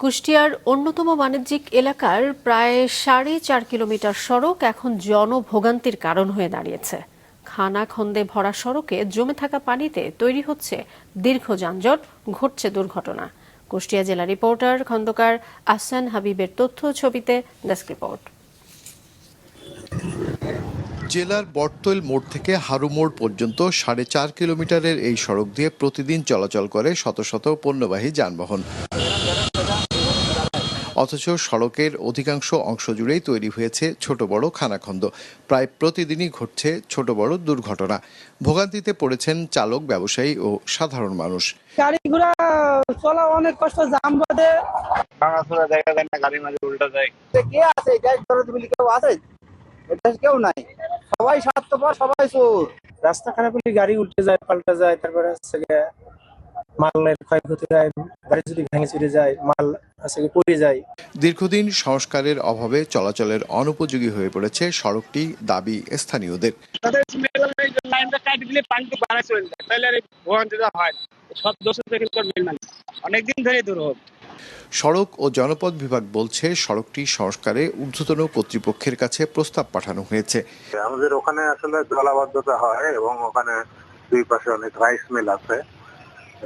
কুষ্টিয়ার অন্যতম বাণিজ্যিক এলাকার প্রায় 4.5 কিলোমিটার সড়ক এখন জনভোগান্তির কারণ হয়ে দাঁড়িয়েছে। খানাখন্দে ভরা সড়কে জমে থাকা পানিতে তৈরি হচ্ছে দীর্ঘ যানজট, ঘটছে দুর্ঘটনা। কুষ্টিয়া জেলা রিপোর্টার খন্দকার আহসান হাবিবের তথ্য ছবিতে ডেস্ক রিপোর্ট। জেলার বটতৈল মোড় থেকে হারু মোড় পর্যন্ত 4.5 কিলোমিটারের এই সড়ক দিয়ে প্রতিদিন চলাচল করে শত শত পণ্যবাহী যানবাহন। অথচ সড়কের অধিকাংশ অংশ জুড়েই তৈরি হয়েছে ছোট বড় খানাখন্দ। প্রায় প্রতিদিনই ঘটছে ছোট বড় দুর্ঘটনা। ভোগান্তিতে পড়েছেন চালক, ব্যবসায়ী ও সাধারণ মানুষ। গাড়ি ঘোড়া চলা অনেক কষ্ট, জাম বাঁধে, ভাঙাচোরা দেখা যায় না, গাড়ি মাঝে উল্টা যায়। কে আছে কেউ আছে? এটা কেউ নাই, সবাই স্বার্থপর, সবাই চোর। রাস্তা খারাপ হলে গাড়ি উল্টে যায়, পাল্টা যায়, তারপরে হচ্ছে মালের ক্ষয়ক্ষতি হয়, গাড়ি যদি ভেঙে চুরে যায়, মাল পড়ে যায়। দীর্ঘদিন সংস্কারের অভাবে চলাচলের অনুপযোগী হয়ে পড়েছে সড়কটি, দাবি স্থানীয়দের। অনেকদিন ধরে দুর্ভোগ। সড়ক ও জনপথ বিভাগ বলছে সড়কটি সংস্কারে ঊর্ধ্বতন কর্তৃপক্ষের কাছে প্রস্তাব পাঠানো হয়েছে। আমাদের ওখানে আসলে জলাবদ্ধতা হয় এবং ওখানে দুই পাশে অনেক রাইস মিল আছে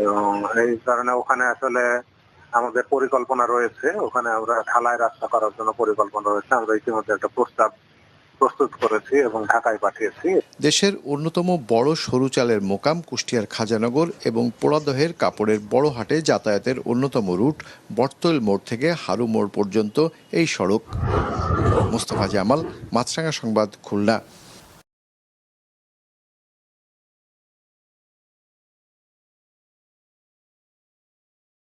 এবং এই কারণে ওখানে আসলে আমাদের পরিকল্পনা রয়েছে, ওখানে আমরা ঢালাই রাস্তা করার জন্য পরিকল্পনা রয়েছে। আমরা ইতিমধ্যে একটা প্রস্তাব প্রস্তুত করেছি এবং ঢাকায় পাঠিয়েছি। দেশের অন্যতম বড় সরু চালের মোকাম কুষ্টিয়ার খাজানগর এবং পোড়াদহের কাপড়ের বড় হাটে যাতায়াতের অন্যতম রুট বটতৈল মোড় থেকে হারু মোড় পর্যন্ত এই সড়ক। মোস্তফা জামাল, মাছরাঙা সংবাদ, খুলনা।